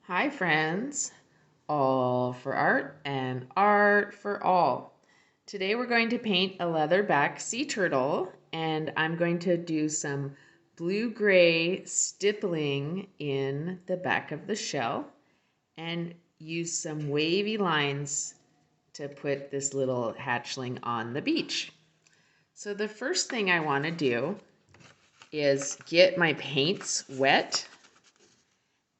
Hi friends, all for art and art for all. Today we're going to paint a leatherback sea turtle and I'm going to do some blue-gray stippling in the back of the shell and use some wavy lines to put this little hatchling on the beach. So the first thing I want to do is get my paints wet,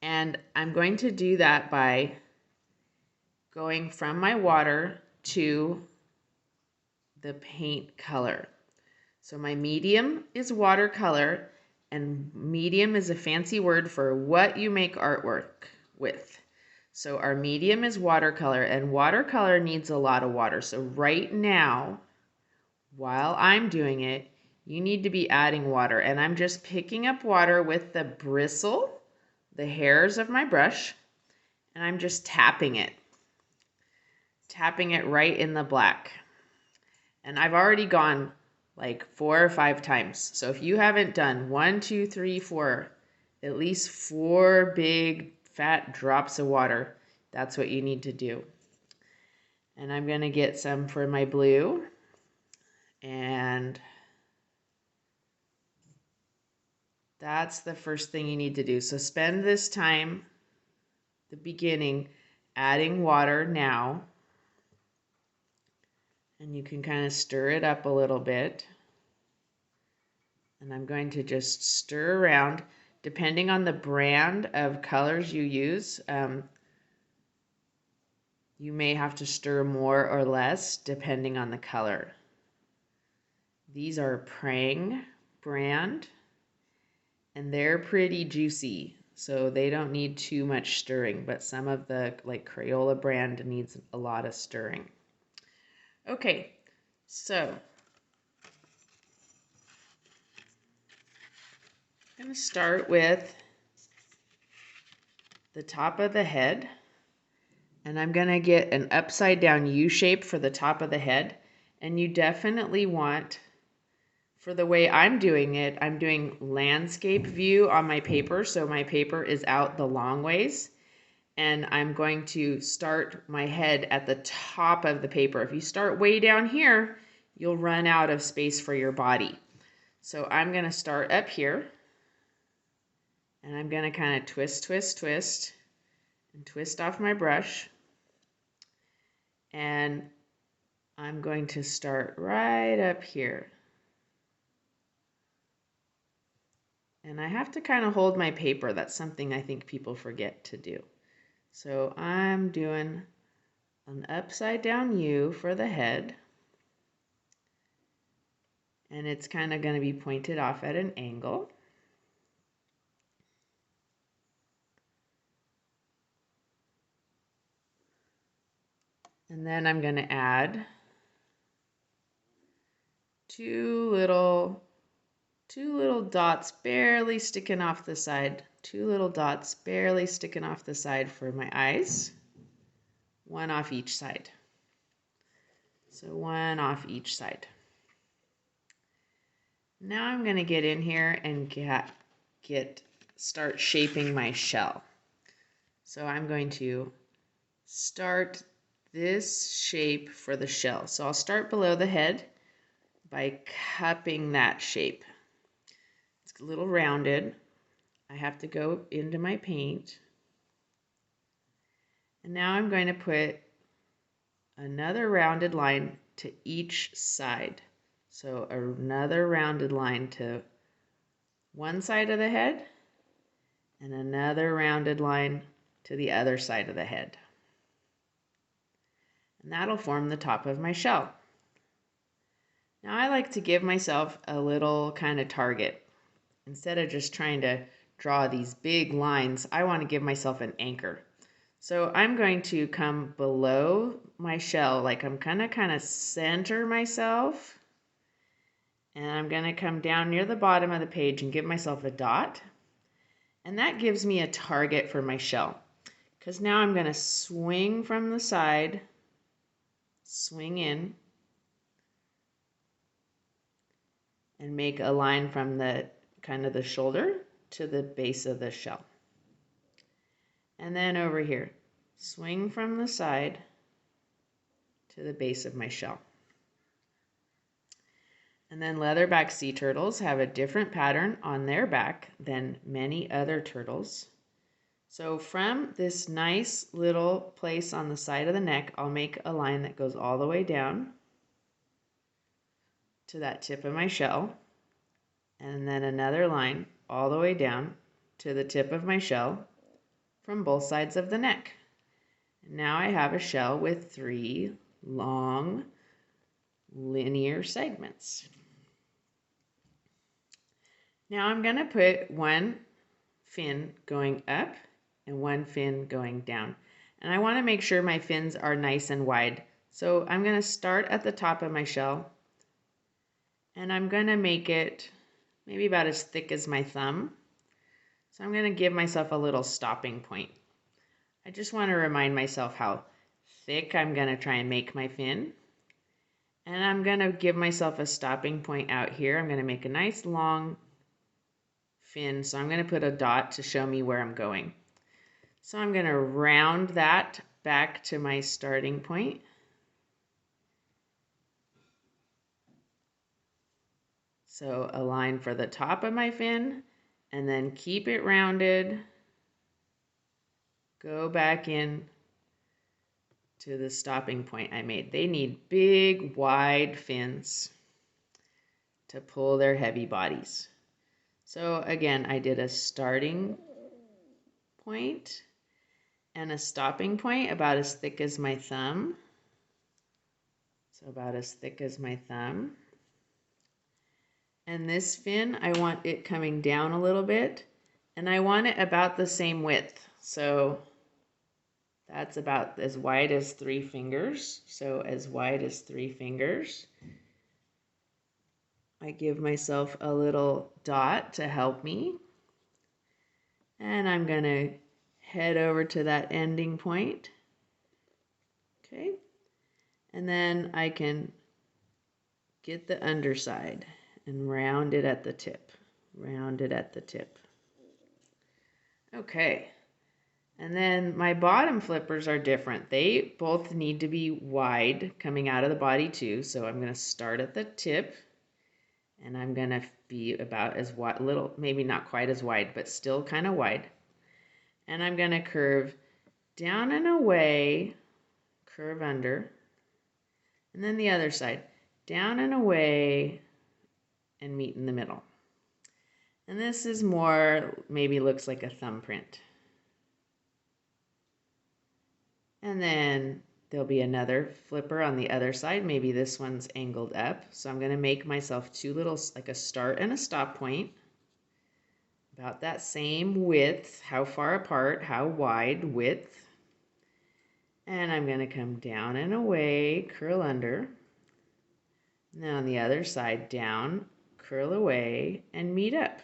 and I'm going to do that by going from my water to the paint color. So my medium is watercolor, and medium is a fancy word for what you make artwork with. So our medium is watercolor, and watercolor needs a lot of water. So right now, while I'm doing it, you need to be adding water, and I'm just picking up water with the bristle, the hairs of my brush, and I'm just tapping it right in the black. And I've already gone like 4 or 5 times. So if you haven't done 1, 2, 3, 4, at least 4 big fat drops of water, that's what you need to do. And I'm going to get some for my blue. And that's the first thing you need to do. So spend this time, the beginning, adding water now. And you can kind of stir it up a little bit. And I'm going to just stir around. Depending on the brand of colors you use, you may have to stir more or less depending on the color. These are Prang brand, and they're pretty juicy, so they don't need too much stirring, but some of the like Crayola brand needs a lot of stirring. Okay, so I'm going to start with the top of the head, and I'm going to get an upside down U shape for the top of the head. And you definitely want, for the way I'm doing it, I'm doing landscape view on my paper, so my paper is out the long ways, and I'm going to start my head at the top of the paper. If you start way down here, you'll run out of space for your body. So I'm going to start up here, and I'm going to kind of twist, twist, twist, and twist off my brush. And I'm going to start right up here. And I have to kind of hold my paper. That's something I think people forget to do. So I'm doing an upside down U for the head. And it's kind of going to be pointed off at an angle. And then I'm going to add two little dots barely sticking off the side. 2 little dots barely sticking off the side for my eyes. 1 off each side. So 1 off each side. Now I'm going to get in here and start shaping my shell. So I'm going to start this shape for the shell. So I'll start below the head by cupping that shape. It's a little rounded. I have to go into my paint. And now I'm going to put another rounded line to each side. So another rounded line to one side of the head and another rounded line to the other side of the head. And that'll form the top of my shell. Now I like to give myself a little kind of target. Instead of just trying to draw these big lines, I want to give myself an anchor. So I'm going to come below my shell, like I'm kind of center myself. And I'm going to come down near the bottom of the page and give myself a dot. And that gives me a target for my shell. Because now I'm going to swing from the side, swing in, and make a line from the kind of the shoulder to the base of the shell. And then over here, swing from the side to the base of my shell. And then leatherback sea turtles have a different pattern on their back than many other turtles. So from this nice little place on the side of the neck, I'll make a line that goes all the way down to that tip of my shell, and then another line all the way down to the tip of my shell from both sides of the neck. And now I have a shell with 3 long linear segments. Now I'm going to put one fin going up and one fin going down. And I want to make sure my fins are nice and wide. So I'm going to start at the top of my shell, and I'm going to make it maybe about as thick as my thumb. So I'm going to give myself a little stopping point. I just want to remind myself how thick I'm going to try and make my fin. And I'm going to give myself a stopping point out here. I'm going to make a nice long fin. So I'm going to put a dot to show me where I'm going. So I'm going to round that back to my starting point. So a line for the top of my fin, and then keep it rounded. Go back in to the stopping point I made. They need big, wide fins to pull their heavy bodies. So again, I did a starting point and a stopping point about as thick as my thumb. So about as thick as my thumb. And this fin, I want it coming down a little bit, and I want it about the same width. So that's about as wide as 3 fingers. So as wide as 3 fingers. I give myself a little dot to help me. And I'm going to head over to that ending point. Okay. And then I can get the underside and round it at the tip. Round it at the tip. Okay. And then my bottom flippers are different. They both need to be wide coming out of the body too. So I'm going to start at the tip, and I'm going to be about as wide, little, maybe not quite as wide, but still kind of wide. And I'm going to curve down and away, curve under, and then the other side, down and away, and meet in the middle. And this is more, maybe looks like a thumbprint. And then there'll be another flipper on the other side. Maybe this one's angled up. So I'm going to make myself 2 little, like a start and a stop point. About that same width, how far apart, how wide width. And I'm going to come down and away, curl under. Now on the other side, down, curl away, and meet up.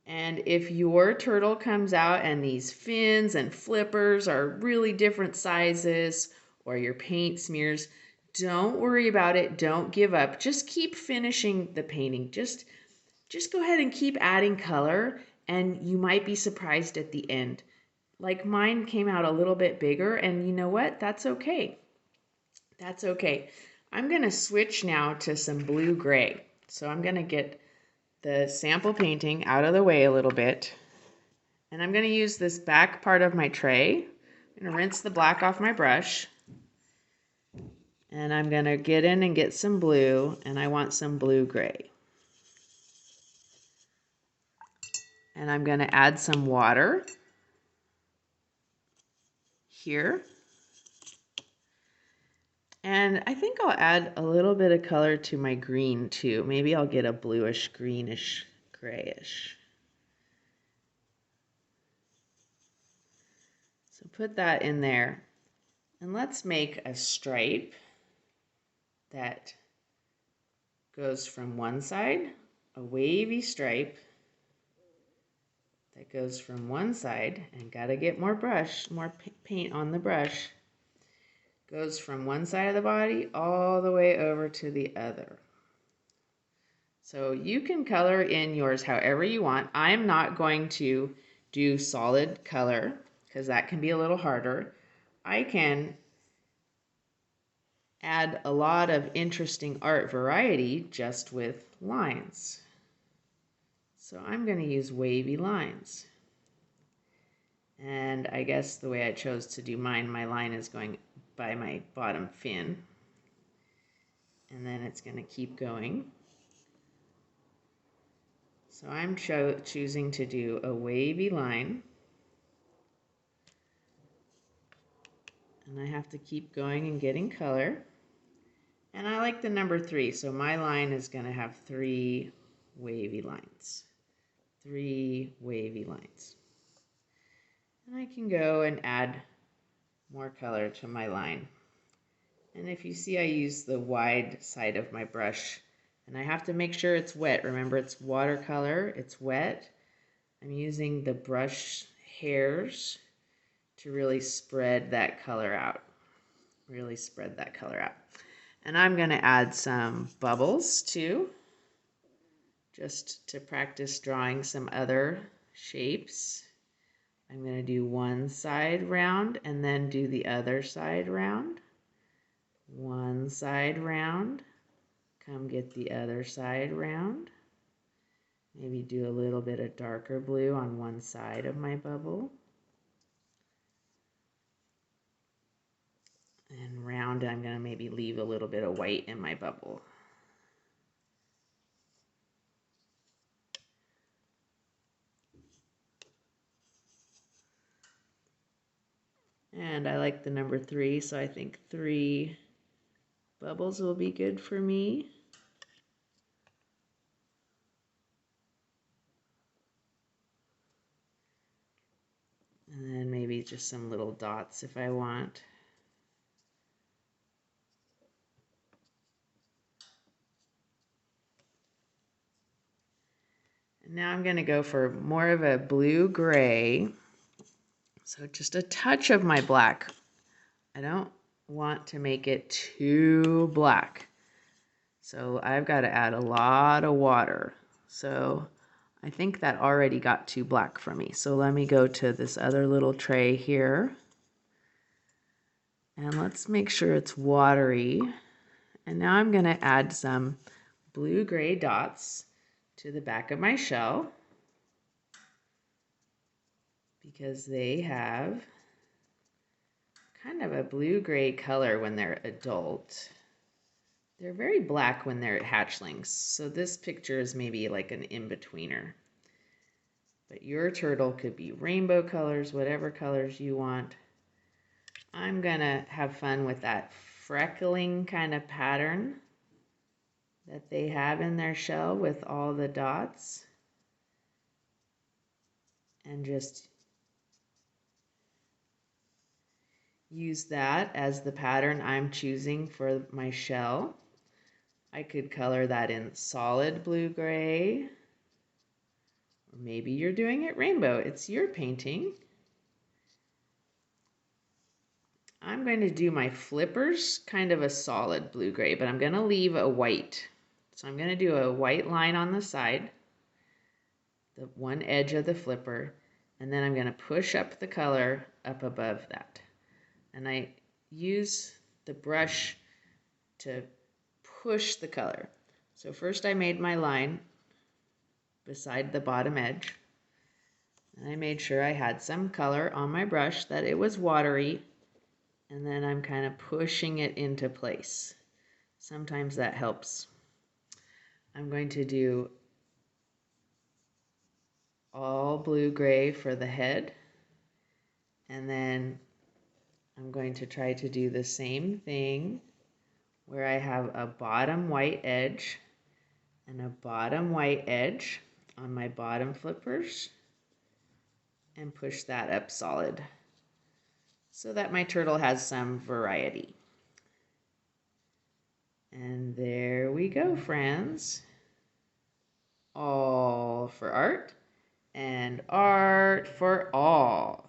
And if your turtle comes out and these fins and flippers are really different sizes, or your paint smears, don't worry about it. Don't give up. Just keep finishing the painting. Just go ahead and keep adding color, and you might be surprised at the end. Like mine came out a little bit bigger, and you know what? That's okay. That's okay. I'm going to switch now to some blue-gray. So I'm going to get the sample painting out of the way a little bit. And I'm going to use this back part of my tray. I'm going to rinse the black off my brush. And I'm going to get in and get some blue, and I want some blue-gray. And I'm going to add some water here. And I think I'll add a little bit of color to my green too. Maybe I'll get a bluish, greenish, grayish. So put that in there. And let's make a stripe that goes from one side, a wavy stripe that goes from one side, and gotta get more brush, more paint on the brush. Goes from one side of the body all the way over to the other. So you can color in yours however you want. I'm not going to do solid color, because that can be a little harder, I can add a lot of interesting art variety just with lines. So I'm going to use wavy lines. And I guess the way I chose to do mine, my line is going by my bottom fin. And then it's going to keep going. So I'm choosing to do a wavy line. And I have to keep going and getting color. And I like the number 3, so my line is going to have 3 wavy lines. 3 wavy lines. And I can go and add more color to my line. And if you see, I use the wide side of my brush, and I have to make sure it's wet. Remember, it's watercolor, it's wet. I'm using the brush hairs to really spread that color out. Really spread that color out. And I'm going to add some bubbles too, just to practice drawing some other shapes. I'm going to do one side round and then do the other side round. One side round. Come get the other side round. Maybe do a little bit of darker blue on one side of my bubble. And round, I'm going to maybe leave a little bit of white in my bubble. And I like the number 3, so I think 3 bubbles will be good for me. And then maybe just some little dots if I want. And now I'm going to go for more of a blue-gray. So just a touch of my black. I don't want to make it too black. So I've got to add a lot of water. So I think that already got too black for me. So let me go to this other little tray here. And let's make sure it's watery. And now I'm going to add some blue-gray dots to the back of my shell, because they have kind of a blue-gray color when they're adult. They're very black when they're hatchlings, so this picture is maybe like an in-betweener. But your turtle could be rainbow colors, whatever colors you want. I'm gonna have fun with that freckling kind of pattern that they have in their shell with all the dots. And just use that as the pattern I'm choosing for my shell. I could color that in solid blue-gray, or maybe you're doing it rainbow. It's your painting. I'm going to do my flippers kind of a solid blue-gray, but I'm going to leave a white. So I'm going to do a white line on the side, the one edge of the flipper, and then I'm going to push up the color up above that. And I use the brush to push the color. So first I made my line beside the bottom edge, and I made sure I had some color on my brush, that it was watery, and then I'm kind of pushing it into place. Sometimes that helps. I'm going to do all blue-gray for the head, and then I'm going to try to do the same thing where I have a bottom white edge and a bottom white edge on my bottom flippers, and push that up solid so that my turtle has some variety. And there we go, friends. All for art and art for all.